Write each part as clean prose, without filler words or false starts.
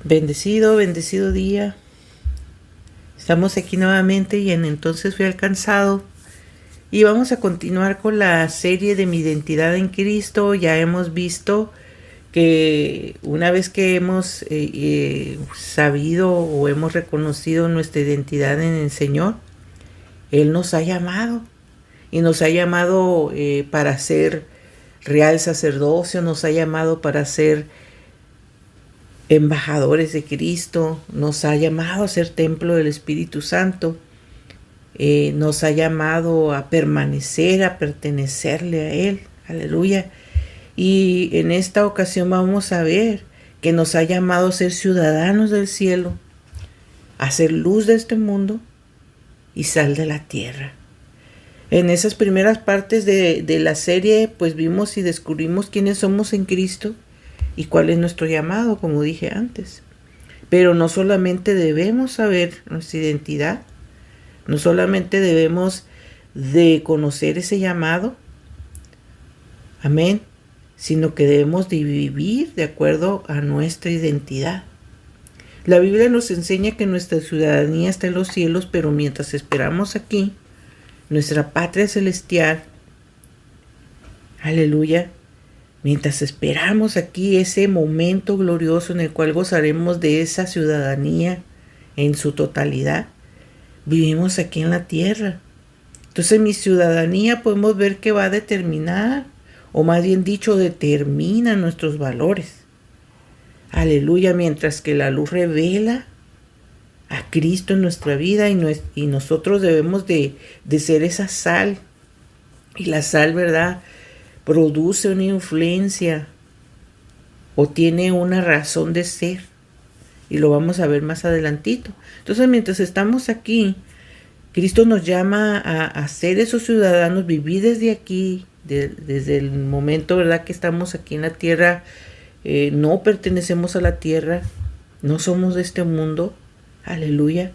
Bendecido día. Estamos aquí nuevamente y en Entonces fui alcanzado. Y vamos a continuar con la serie de mi identidad en Cristo. Ya hemos visto que una vez que hemos sabido o hemos reconocido nuestra identidad en el Señor, Él nos ha llamado. Y nos ha llamado para ser real sacerdocio, nos ha llamado para ser embajadores de Cristo, nos ha llamado a ser templo del Espíritu Santo, nos ha llamado a permanecer, a pertenecerle a Él, aleluya. Y en esta ocasión vamos a ver que nos ha llamado a ser ciudadanos del cielo, a ser luz de este mundo y sal de la tierra. En esas primeras partes de la serie, pues vimos y descubrimos quiénes somos en Cristo y cuál es nuestro llamado, como dije antes. Pero no solamente debemos saber nuestra identidad, no solamente debemos de conocer ese llamado, amén, sino que debemos de vivir de acuerdo a nuestra identidad. La Biblia nos enseña que nuestra ciudadanía está en los cielos, pero mientras esperamos aquí, nuestra patria celestial, aleluya, mientras esperamos aquí ese momento glorioso en el cual gozaremos de esa ciudadanía en su totalidad, vivimos aquí en la tierra. Entonces mi ciudadanía podemos ver que va a determinar, o más bien dicho, determina nuestros valores. Aleluya, mientras que la luz revela a Cristo en nuestra vida y nosotros debemos de ser esa sal. Y la sal, ¿verdad?, produce una influencia o tiene una razón de ser. Y lo vamos a ver más adelantito. Entonces, mientras estamos aquí, Cristo nos llama a ser esos ciudadanos, vivir desde aquí, desde el momento, ¿verdad?, que estamos aquí en la tierra. No pertenecemos a la tierra, no somos de este mundo. Aleluya.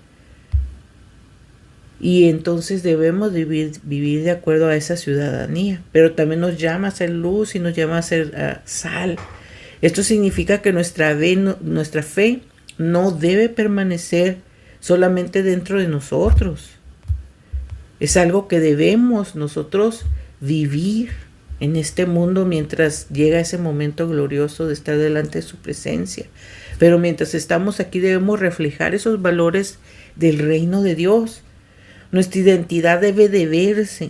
Y entonces debemos vivir de acuerdo a esa ciudadanía. Pero también nos llama a ser luz y nos llama a ser sal. Esto significa que nuestra fe no debe permanecer solamente dentro de nosotros. Es algo que debemos nosotros vivir en este mundo mientras llega ese momento glorioso de estar delante de su presencia. Pero mientras estamos aquí debemos reflejar esos valores del reino de Dios. Nuestra identidad debe de verse.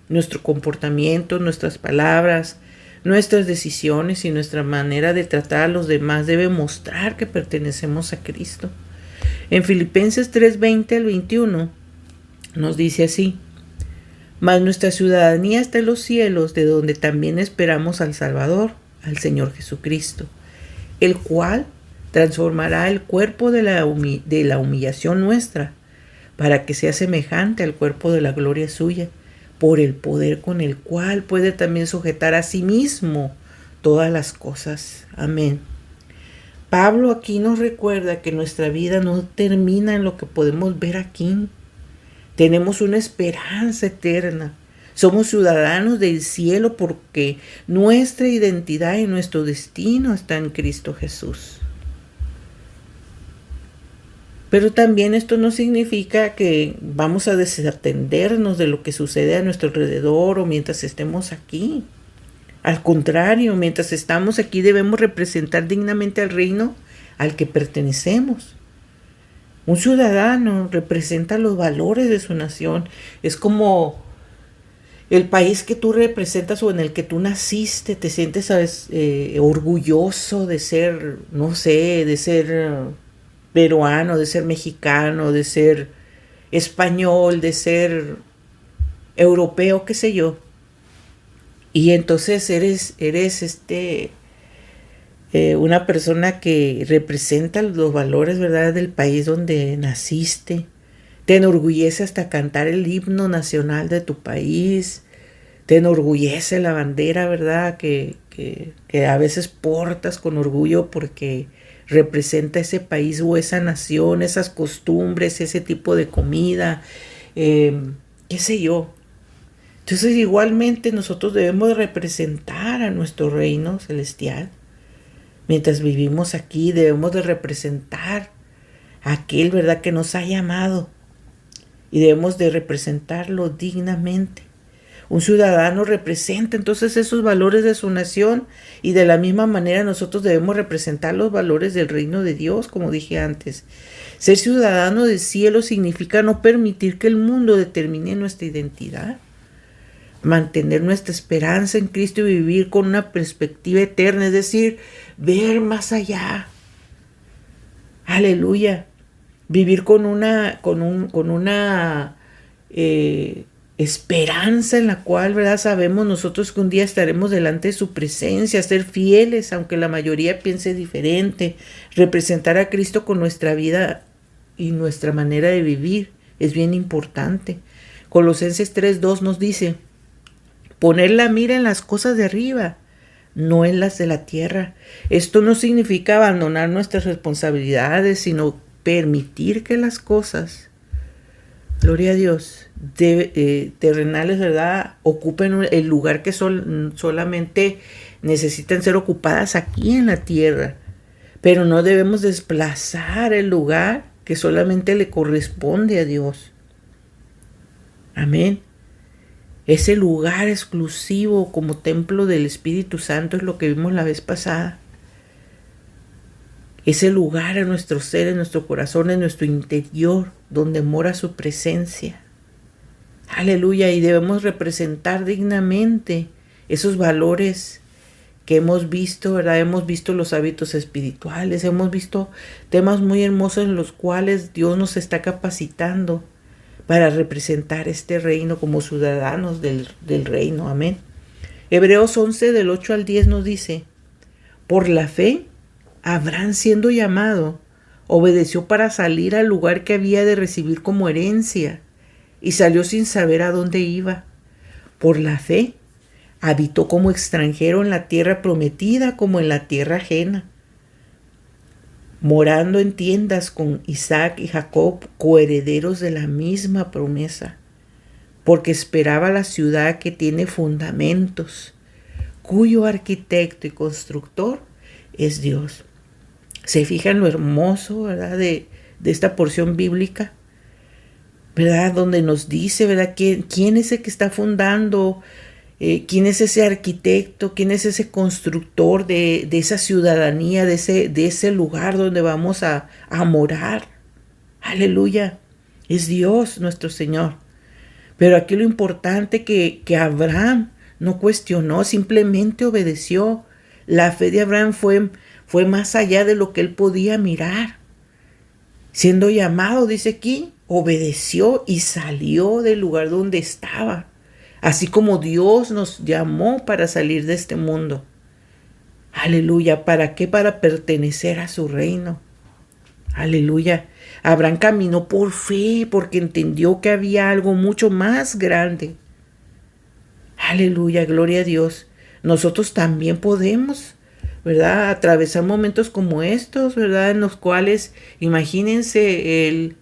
Nuestro comportamiento, nuestras palabras, nuestras decisiones y nuestra manera de tratar a los demás debe mostrar que pertenecemos a Cristo. En Filipenses 3:20 al 21 nos dice así: mas nuestra ciudadanía está en los cielos, de donde también esperamos al Salvador, al Señor Jesucristo, el cual transformará el cuerpo de la humillación nuestra, para que sea semejante al cuerpo de la gloria suya, por el poder con el cual puede también sujetar a sí mismo todas las cosas. Amén. Pablo aquí nos recuerda que nuestra vida no termina en lo que podemos ver aquí. Tenemos una esperanza eterna. Somos ciudadanos del cielo porque nuestra identidad y nuestro destino está en Cristo Jesús. Pero también esto no significa que vamos a desatendernos de lo que sucede a nuestro alrededor o mientras estemos aquí. Al contrario, mientras estamos aquí debemos representar dignamente al reino al que pertenecemos. Un ciudadano representa los valores de su nación. Es como el país que tú representas o en el que tú naciste. Te sientes, ¿sabes?, orgulloso de ser, no sé, de ser peruano, de ser mexicano, de ser español, de ser europeo, qué sé yo. Y entonces eres una persona que representa los valores, ¿verdad?, del país donde naciste. Te enorgullece hasta cantar el himno nacional de tu país. Te enorgullece la bandera, ¿verdad?, que a veces portas con orgullo porque representa ese país o esa nación, esas costumbres, ese tipo de comida, qué sé yo. Entonces igualmente nosotros debemos representar a nuestro reino celestial. Mientras vivimos aquí debemos de representar a aquel, ¿verdad?, que nos ha llamado, y debemos de representarlo dignamente. Un ciudadano representa entonces esos valores de su nación, y de la misma manera nosotros debemos representar los valores del reino de Dios, como dije antes. Ser ciudadano del cielo significa no permitir que el mundo determine nuestra identidad. Mantener nuestra esperanza en Cristo y vivir con una perspectiva eterna, es decir, ver más allá. Aleluya. Vivir con una esperanza en la cual, ¿verdad?, sabemos nosotros que un día estaremos delante de su presencia. Ser fieles, aunque la mayoría piense diferente. Representar a Cristo con nuestra vida y nuestra manera de vivir es bien importante. Colosenses 3:2 nos dice: poner la mira en las cosas de arriba, no en las de la tierra. Esto no significa abandonar nuestras responsabilidades, sino permitir que las cosas, gloria a Dios, terrenales, ¿verdad?, ocupen el lugar que solamente necesitan ser ocupadas aquí en la tierra. Pero no debemos desplazar el lugar que solamente le corresponde a Dios. Amén. Ese lugar exclusivo como templo del Espíritu Santo es lo que vimos la vez pasada. Ese lugar en nuestro ser, en nuestro corazón, en nuestro interior, donde mora su presencia. Aleluya. Y debemos representar dignamente esos valores que hemos visto, ¿verdad? Hemos visto los hábitos espirituales, hemos visto temas muy hermosos en los cuales Dios nos está capacitando para representar este reino como ciudadanos del reino. Amén. Hebreos 11 del 8 al 10 nos dice: por la fe, Abraham, siendo llamado, obedeció para salir al lugar que había de recibir como herencia, y salió sin saber a dónde iba. Por la fe, habitó como extranjero en la tierra prometida como en la tierra ajena, morando en tiendas con Isaac y Jacob, coherederos de la misma promesa, porque esperaba la ciudad que tiene fundamentos, cuyo arquitecto y constructor es Dios. ¿Se fijan lo hermoso, verdad, de esta porción bíblica? ¿Verdad? Donde nos dice, ¿verdad?, quién es el que está fundando, quién es ese arquitecto, quién es ese constructor de esa ciudadanía, de ese lugar donde vamos a morar. Aleluya. Es Dios nuestro Señor. Pero aquí lo importante que Abraham no cuestionó, simplemente obedeció. La fe de Abraham fue más allá de lo que él podía mirar. Siendo llamado, dice aquí, obedeció y salió del lugar donde estaba. Así como Dios nos llamó para salir de este mundo. Aleluya. ¿Para qué? Para pertenecer a su reino. Aleluya. Abraham caminó por fe porque entendió que había algo mucho más grande. Aleluya. Gloria a Dios. Nosotros también podemos, ¿verdad?, atravesar momentos como estos, ¿verdad?, en los cuales, imagínense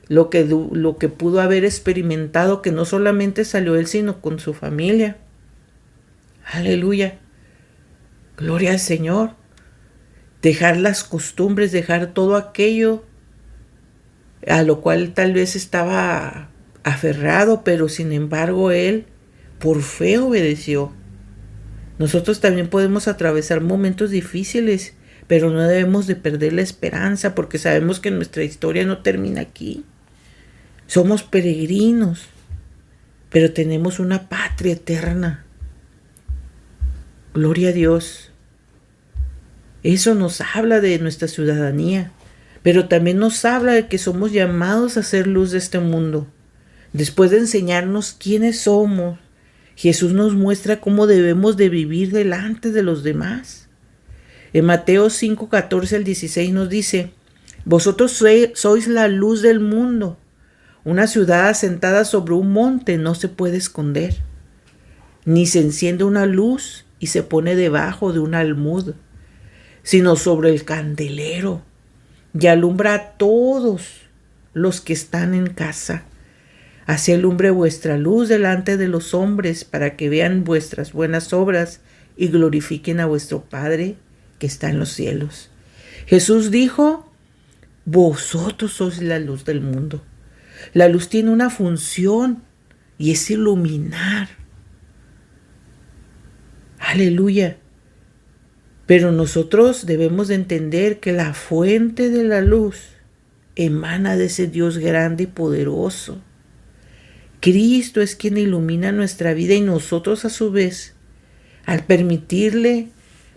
lo que pudo haber experimentado, que no solamente salió él, sino con su familia. Aleluya. Gloria al Señor. Dejar las costumbres, dejar todo aquello a lo cual tal vez estaba aferrado, pero sin embargo él por fe obedeció. Nosotros también podemos atravesar momentos difíciles, pero no debemos de perder la esperanza, porque sabemos que nuestra historia no termina aquí. Somos peregrinos, pero tenemos una patria eterna. Gloria a Dios. Eso nos habla de nuestra ciudadanía, pero también nos habla de que somos llamados a ser luz de este mundo. Después de enseñarnos quiénes somos, Jesús nos muestra cómo debemos de vivir delante de los demás. En Mateo 5, 14 al 16 nos dice: vosotros sois la luz del mundo. Una ciudad asentada sobre un monte no se puede esconder, ni se enciende una luz y se pone debajo de un almud, sino sobre el candelero, y alumbra a todos los que están en casa. Así alumbre vuestra luz delante de los hombres, para que vean vuestras buenas obras y glorifiquen a vuestro Padre que está en los cielos. Jesús dijo, vosotros sois la luz del mundo. La luz tiene una función y es iluminar. Aleluya. Pero nosotros debemos de entender que la fuente de la luz emana de ese Dios grande y poderoso. Cristo es quien ilumina nuestra vida y nosotros a su vez, al permitirle,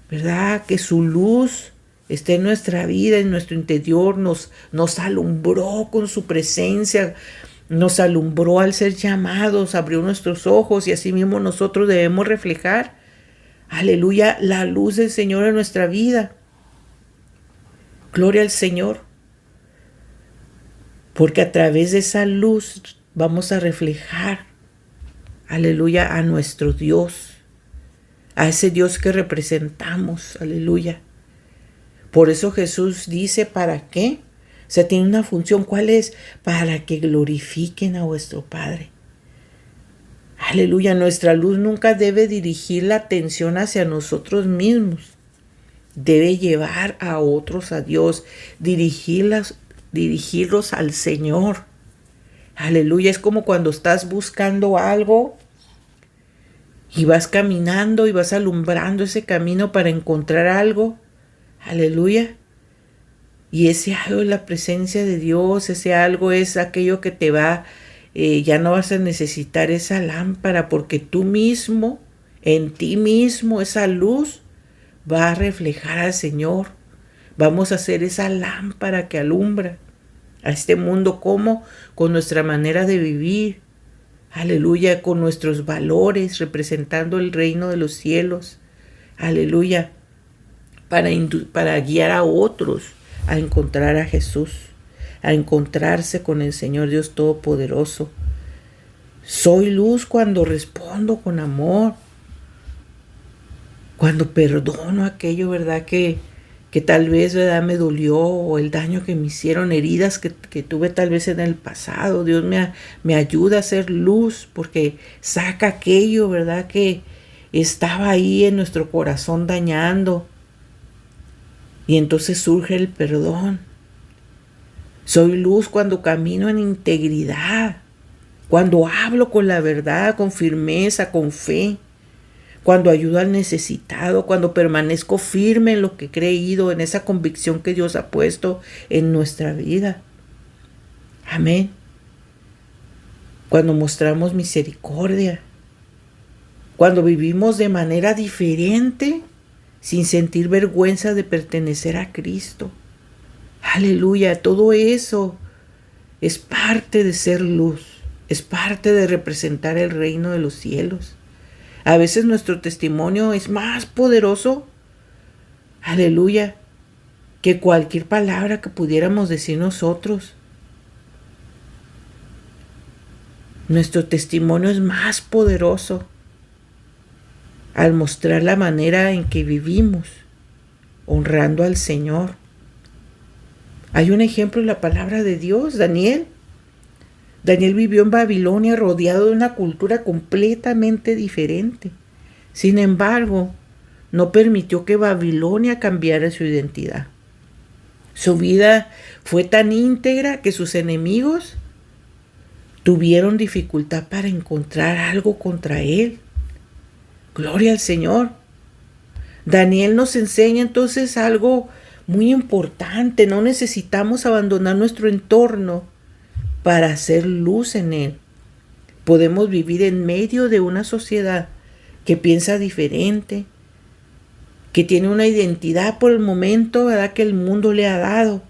¿verdad?, que su luz esté en nuestra vida, en nuestro interior, nos alumbró con su presencia, nos alumbró al ser llamados, abrió nuestros ojos y así mismo nosotros debemos reflejar, aleluya, la luz del Señor en nuestra vida. Gloria al Señor. Porque a través de esa luz vamos a reflejar, aleluya, a nuestro Dios, a ese Dios que representamos, aleluya. Por eso Jesús dice, ¿para qué? O sea, tiene una función. ¿Cuál es? Para que glorifiquen a vuestro Padre. Aleluya, nuestra luz nunca debe dirigir la atención hacia nosotros mismos. Debe llevar a otros a Dios, dirigirlos al Señor. Aleluya, es como cuando estás buscando algo y vas caminando y vas alumbrando ese camino para encontrar algo. Aleluya. Y ese algo es la presencia de Dios, ese algo es aquello que te va, ya no vas a necesitar esa lámpara porque tú mismo, en ti mismo, esa luz va a reflejar al Señor. Vamos a hacer esa lámpara que alumbra a este mundo. ¿Cómo? Con nuestra manera de vivir. Aleluya, con nuestros valores, representando el reino de los cielos. Aleluya, para guiar a otros a encontrar a Jesús, a encontrarse con el Señor Dios Todopoderoso. Soy luz cuando respondo con amor, cuando perdono aquello, ¿verdad?, que tal vez, ¿verdad?, me dolió, o el daño que me hicieron, heridas que tuve tal vez en el pasado. Dios me ayuda a ser luz porque saca aquello, ¿verdad?, que estaba ahí en nuestro corazón dañando. Y entonces surge el perdón. Soy luz cuando camino en integridad, cuando hablo con la verdad, con firmeza, con fe, cuando ayudo al necesitado, cuando permanezco firme en lo que he creído, en esa convicción que Dios ha puesto en nuestra vida. Amén. Cuando mostramos misericordia, cuando vivimos de manera diferente, sin sentir vergüenza de pertenecer a Cristo. Aleluya, todo eso es parte de ser luz, es parte de representar el reino de los cielos. A veces nuestro testimonio es más poderoso, aleluya, que cualquier palabra que pudiéramos decir nosotros. Nuestro testimonio es más poderoso al mostrar la manera en que vivimos, honrando al Señor. Hay un ejemplo en la palabra de Dios, Daniel. Daniel vivió en Babilonia rodeado de una cultura completamente diferente. Sin embargo, no permitió que Babilonia cambiara su identidad. Su vida fue tan íntegra que sus enemigos tuvieron dificultad para encontrar algo contra él. Gloria al Señor. Daniel nos enseña entonces algo muy importante. No necesitamos abandonar nuestro entorno para hacer luz en él. Podemos vivir en medio de una sociedad que piensa diferente, que tiene una identidad por el momento, ¿verdad?, que el mundo le ha dado,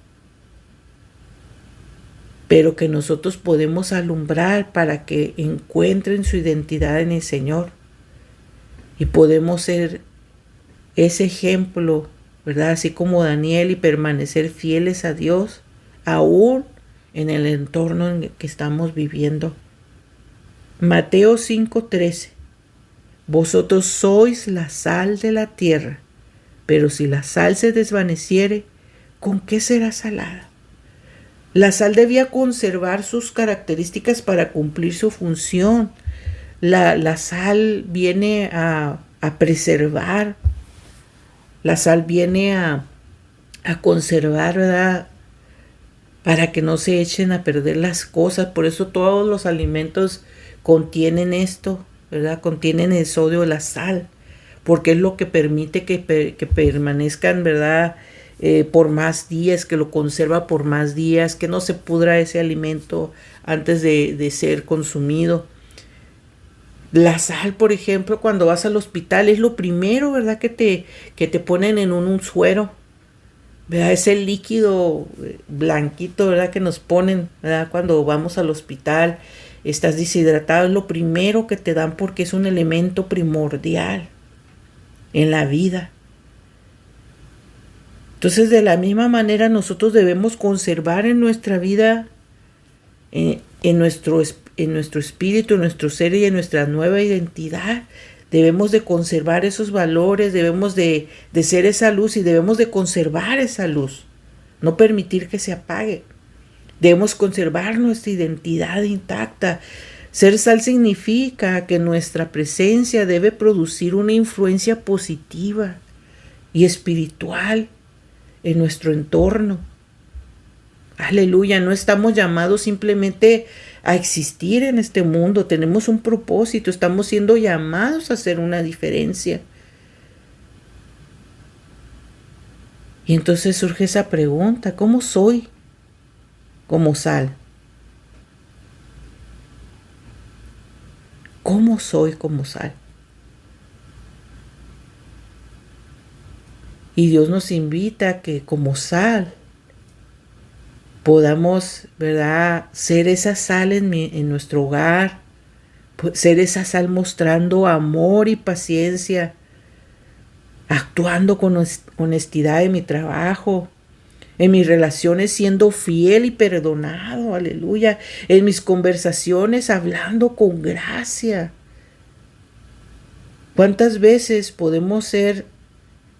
pero que nosotros podemos alumbrar para que encuentren su identidad en el Señor. Y podemos ser ese ejemplo, ¿verdad?, así como Daniel, y permanecer fieles a Dios, aún en el entorno en que estamos viviendo. Mateo 5:13. Vosotros sois la sal de la tierra, pero si la sal se desvaneciere, ¿con qué será salada? La sal debía conservar sus características para cumplir su función. La sal viene a preservar, La sal viene a conservar, ¿verdad? Para que no se echen a perder las cosas. Por eso todos los alimentos contienen esto, ¿verdad? Contienen el sodio, la sal, porque es lo que permite que permanezcan, ¿verdad? Por más días, que lo conserva por más días, que no se pudra ese alimento antes de ser consumido. La sal, por ejemplo, cuando vas al hospital, es lo primero, ¿verdad? Que te ponen en un suero, ¿verdad? Es el líquido blanquito, ¿verdad? Que nos ponen, ¿verdad? Cuando vamos al hospital, estás deshidratado, es lo primero que te dan porque es un elemento primordial en la vida. Entonces, de la misma manera, nosotros debemos conservar en nuestra vida, en nuestro espíritu, en nuestro ser y en nuestra nueva identidad. Debemos de conservar esos valores, debemos de ser esa luz y debemos de conservar esa luz. No permitir que se apague. Debemos conservar nuestra identidad intacta. Ser sal significa que nuestra presencia debe producir una influencia positiva y espiritual en nuestro entorno. Aleluya, no estamos llamados simplemente a existir en este mundo, tenemos un propósito, estamos siendo llamados a hacer una diferencia. Y entonces surge esa pregunta, ¿cómo soy como sal? ¿Cómo soy como sal? Y Dios nos invita a que como sal podamos, ¿verdad?, ser esa sal en nuestro hogar, ser esa sal mostrando amor y paciencia, actuando con honestidad en mi trabajo, en mis relaciones siendo fiel y perdonado, aleluya, en mis conversaciones hablando con gracia. ¿Cuántas veces podemos ser,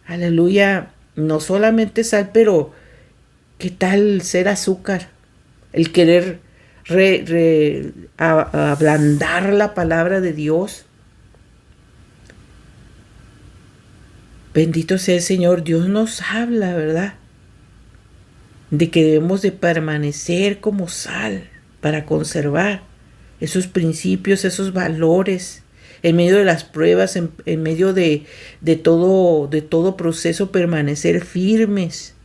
aleluya, no solamente sal, pero qué tal ser azúcar? El querer ablandar la palabra de Dios. Bendito sea el Señor. Dios nos habla, ¿verdad?, de que debemos de permanecer como sal para conservar esos principios, esos valores, en medio de las pruebas, en medio de todo proceso, permanecer firmes.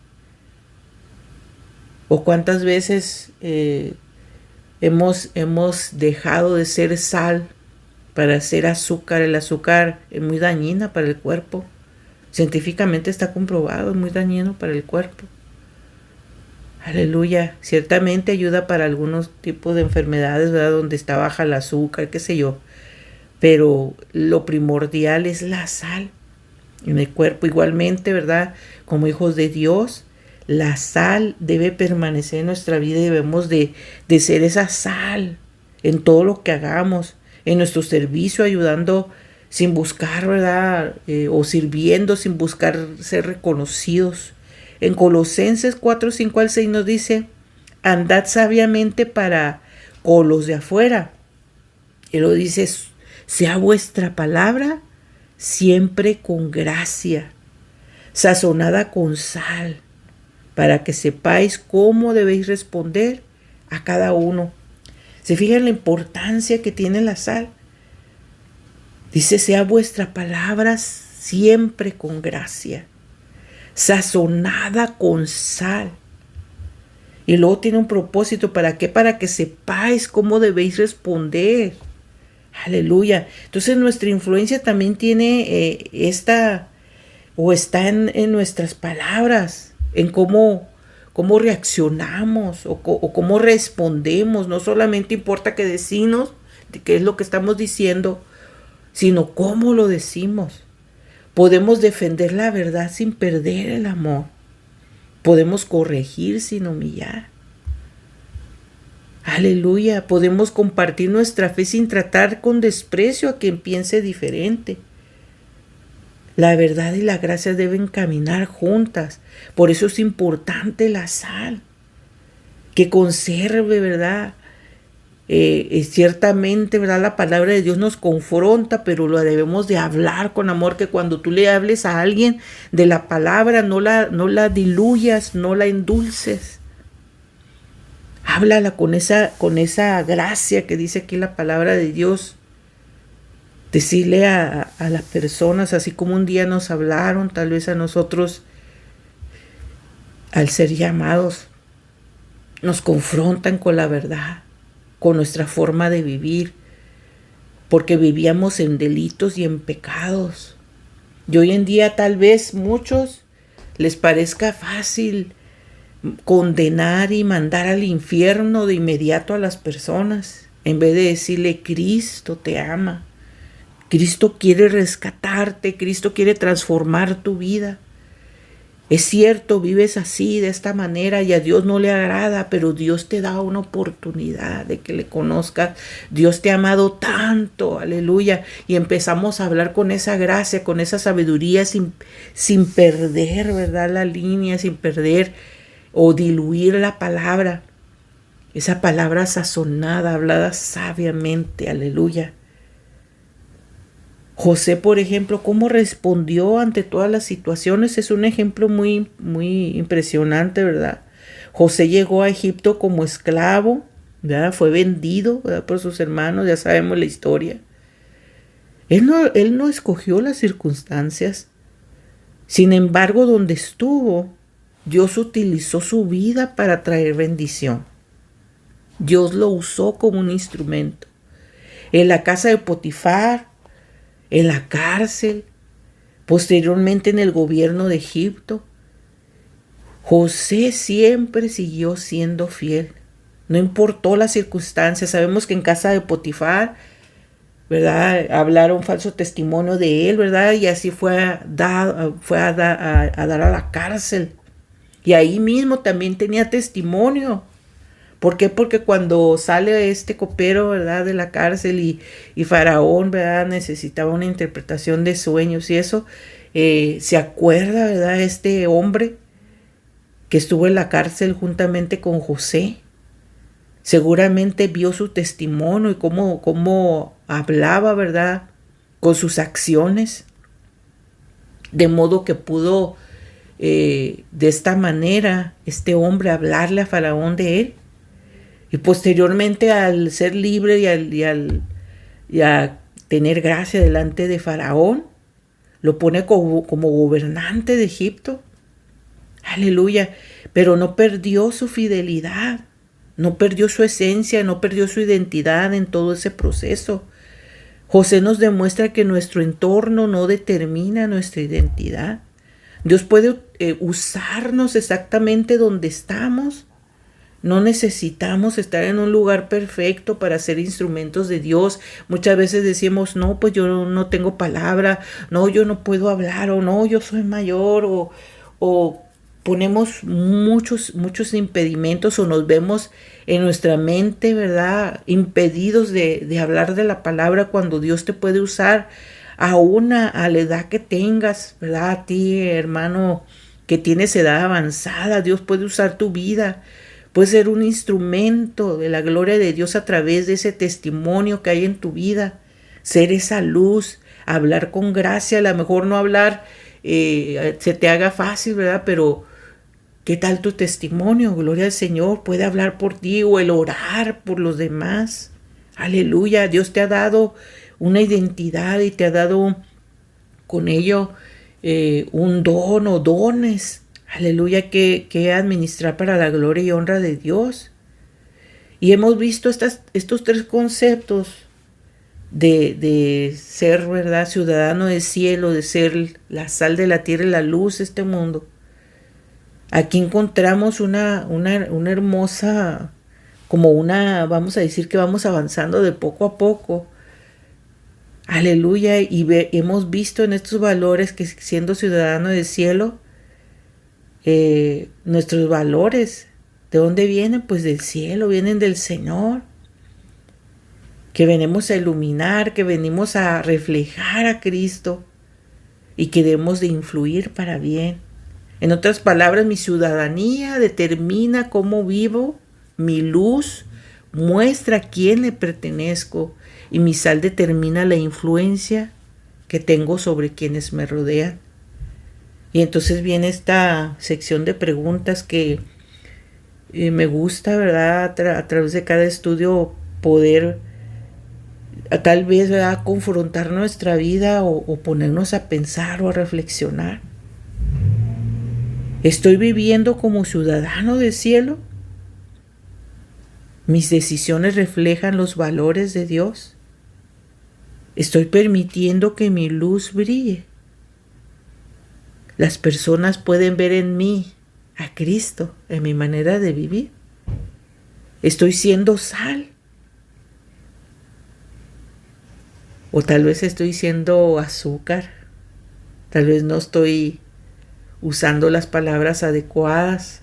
O cuántas veces hemos dejado de ser sal para ser azúcar. El azúcar es muy dañina para el cuerpo. Científicamente está comprobado, es muy dañino para el cuerpo. Aleluya. Ciertamente ayuda para algunos tipos de enfermedades, ¿verdad?, donde está baja el azúcar, qué sé yo. Pero lo primordial es la sal en el cuerpo. Igualmente, ¿verdad?, como hijos de Dios, la sal debe permanecer en nuestra vida y debemos de ser esa sal en todo lo que hagamos, en nuestro servicio, ayudando sin buscar, ¿verdad?, o sirviendo sin buscar ser reconocidos. En Colosenses 4, 5 al 6 nos dice, andad sabiamente con los de afuera. Y lo dice, sea vuestra palabra siempre con gracia, sazonada con sal, para que sepáis cómo debéis responder a cada uno. ¿Se fijan la importancia que tiene la sal? Dice, sea vuestra palabra siempre con gracia, sazonada con sal. Y luego tiene un propósito, ¿para qué? Para que sepáis cómo debéis responder. Aleluya. Entonces nuestra influencia también tiene está en nuestras palabras, en cómo reaccionamos o cómo respondemos. No solamente importa que decimos, qué es lo que estamos diciendo, sino cómo lo decimos. Podemos defender la verdad sin perder el amor. Podemos corregir sin humillar. Aleluya. Podemos compartir nuestra fe sin tratar con desprecio a quien piense diferente. La verdad y la gracia deben caminar juntas. Por eso es importante la sal, que conserve, ¿verdad?, Ciertamente, ¿verdad? La palabra de Dios nos confronta, pero lo debemos de hablar con amor, que cuando tú le hables a alguien de la palabra, no la diluyas, no la endulces. Háblala con esa gracia que dice aquí la palabra de Dios. Decirle a las personas, así como un día nos hablaron, tal vez a nosotros, al ser llamados, nos confrontan con la verdad, con nuestra forma de vivir, porque vivíamos en delitos y en pecados. Y hoy en día tal vez muchos les parezca fácil condenar y mandar al infierno de inmediato a las personas, en vez de decirle: Cristo te ama, Cristo quiere rescatarte, Cristo quiere transformar tu vida. Es cierto, vives así, de esta manera, y a Dios no le agrada, pero Dios te da una oportunidad de que le conozcas. Dios te ha amado tanto, aleluya. Y empezamos a hablar con esa gracia, con esa sabiduría, sin perder, ¿verdad?, la línea, sin perder o diluir la palabra. Esa palabra sazonada, hablada sabiamente, aleluya. José, por ejemplo, cómo respondió ante todas las situaciones, es un ejemplo muy, muy impresionante, ¿verdad? José llegó a Egipto como esclavo, ¿verdad? Fue vendido, ¿verdad?, por sus hermanos, ya sabemos la historia. Él no escogió las circunstancias. Sin embargo, donde estuvo, Dios utilizó su vida para traer bendición. Dios lo usó como un instrumento. En la casa de Potifar, en la cárcel, posteriormente en el gobierno de Egipto, José siempre siguió siendo fiel. No importó las circunstancias. Sabemos que en casa de Potifar, ¿verdad?, hablaron falso testimonio de él, ¿verdad? Y así fue a dar a la cárcel. Y ahí mismo también tenía testimonio. ¿Por qué? Porque cuando sale este copero, ¿verdad?, de la cárcel y Faraón, ¿verdad?, necesitaba una interpretación de sueños y eso, se acuerda, ¿verdad?, este hombre que estuvo en la cárcel juntamente con José. Seguramente vio su testimonio y cómo hablaba, ¿verdad?, con sus acciones, de modo que pudo de esta manera este hombre hablarle a Faraón de él. Y posteriormente, al ser libre y a tener gracia delante de Faraón, lo pone como gobernante de Egipto. Aleluya. Pero no perdió su fidelidad, no perdió su esencia, no perdió su identidad en todo ese proceso. José nos demuestra que nuestro entorno no determina nuestra identidad. Dios puede usarnos exactamente donde estamos. No necesitamos estar en un lugar perfecto para ser instrumentos de Dios. Muchas veces decimos: no, pues yo no tengo palabra, no, yo no puedo hablar, o no, yo soy mayor, o ponemos muchos impedimentos, o nos vemos en nuestra mente, ¿verdad?, impedidos de hablar de la palabra, cuando Dios te puede usar aún a la edad que tengas, ¿verdad? A ti, hermano, que tienes edad avanzada, Dios puede usar tu vida. Puedes ser un instrumento de la gloria de Dios a través de ese testimonio que hay en tu vida. Ser esa luz, hablar con gracia, a lo mejor no hablar se te haga fácil, ¿verdad? Pero ¿qué tal tu testimonio? Gloria al Señor, puede hablar por ti, o el orar por los demás. Aleluya, Dios te ha dado una identidad y te ha dado con ello un don o dones. Aleluya, que administrar para la gloria y honra de Dios. Y hemos visto estos tres conceptos de ser, ¿verdad?, ciudadano del cielo, de ser la sal de la tierra y la luz de este mundo. Aquí encontramos una hermosa, vamos a decir que vamos avanzando de poco a poco. Aleluya, y hemos visto en estos valores que, siendo ciudadano del cielo, nuestros valores, ¿de dónde vienen? Pues del cielo, vienen del Señor, que venimos a iluminar, que venimos a reflejar a Cristo y que debemos de influir para bien. En otras palabras, mi ciudadanía determina cómo vivo, mi luz muestra a quién le pertenezco y mi sal determina la influencia que tengo sobre quienes me rodean. Y entonces viene esta sección de preguntas que me gusta, ¿verdad? A través de cada estudio poder tal vez, ¿verdad?, confrontar nuestra vida o ponernos a pensar o a reflexionar. ¿Estoy viviendo como ciudadano del cielo? ¿Mis decisiones reflejan los valores de Dios? ¿Estoy permitiendo que mi luz brille? Las personas pueden ver en mí a Cristo, en mi manera de vivir. ¿Estoy siendo sal? O tal vez estoy siendo azúcar. Tal vez no estoy usando las palabras adecuadas.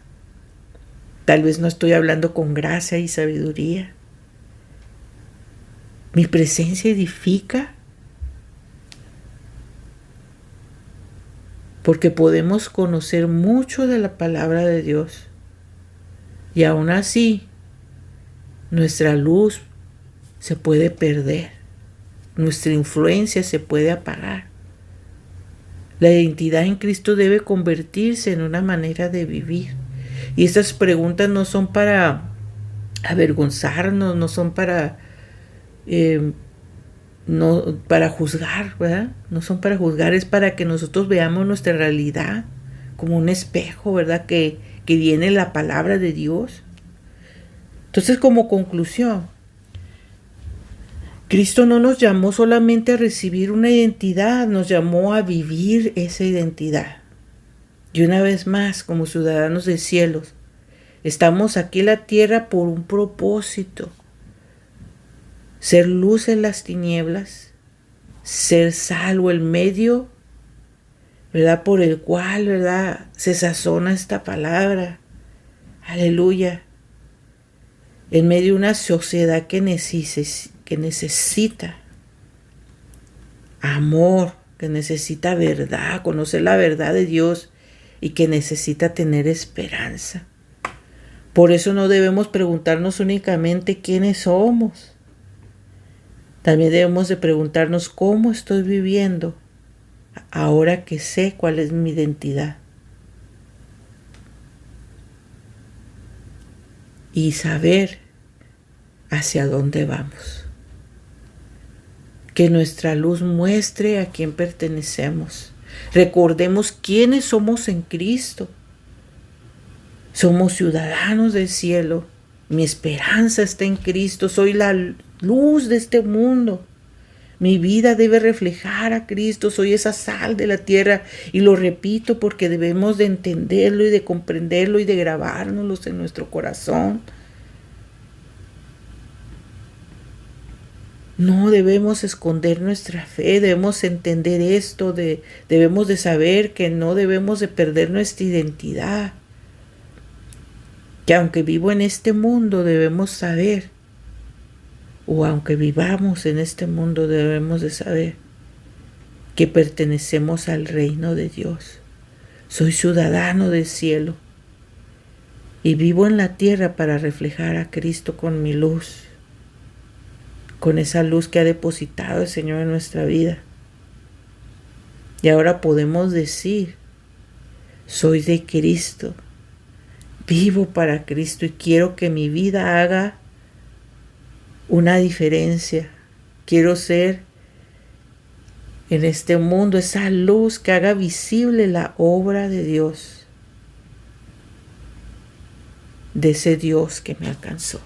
Tal vez no estoy hablando con gracia y sabiduría. ¿Mi presencia edifica? Porque podemos conocer mucho de la palabra de Dios y aún así nuestra luz se puede perder, nuestra influencia se puede apagar. La identidad en Cristo debe convertirse en una manera de vivir. Y estas preguntas no son para avergonzarnos, no son para juzgar, ¿verdad? No son para juzgar, es para que nosotros veamos nuestra realidad como un espejo, ¿verdad? Que viene la palabra de Dios. Entonces, como conclusión, Cristo no nos llamó solamente a recibir una identidad, nos llamó a vivir esa identidad. Y una vez más, como ciudadanos del cielo, estamos aquí en la tierra por un propósito. Ser luz en las tinieblas, ser salvo el medio, ¿verdad?, por el cual, ¿verdad?, se sazona esta palabra. Aleluya. En medio de una sociedad que necesita amor, que necesita verdad, conocer la verdad de Dios y que necesita tener esperanza. Por eso no debemos preguntarnos únicamente quiénes somos. También debemos de preguntarnos cómo estoy viviendo ahora que sé cuál es mi identidad. Y saber hacia dónde vamos. Que nuestra luz muestre a quién pertenecemos. Recordemos quiénes somos en Cristo. Somos ciudadanos del cielo. Mi esperanza está en Cristo. Soy la luz de este mundo. Mi vida debe reflejar a Cristo. Soy esa sal de la tierra. Y lo repito porque debemos de entenderlo y de comprenderlo y de grabárnoslo en nuestro corazón. No debemos esconder nuestra fe, debemos entender esto, debemos de saber que no debemos de perder nuestra identidad. Que aunque vivo en este mundo debemos saber, o aunque vivamos en este mundo debemos de saber que pertenecemos al reino de Dios. Soy ciudadano del cielo y vivo en la tierra para reflejar a Cristo con mi luz. Con esa luz que ha depositado el Señor en nuestra vida. Y ahora podemos decir, soy de Cristo, vivo para Cristo y quiero que mi vida haga una diferencia. Quiero ser en este mundo esa luz que haga visible la obra de Dios, de ese Dios que me alcanzó.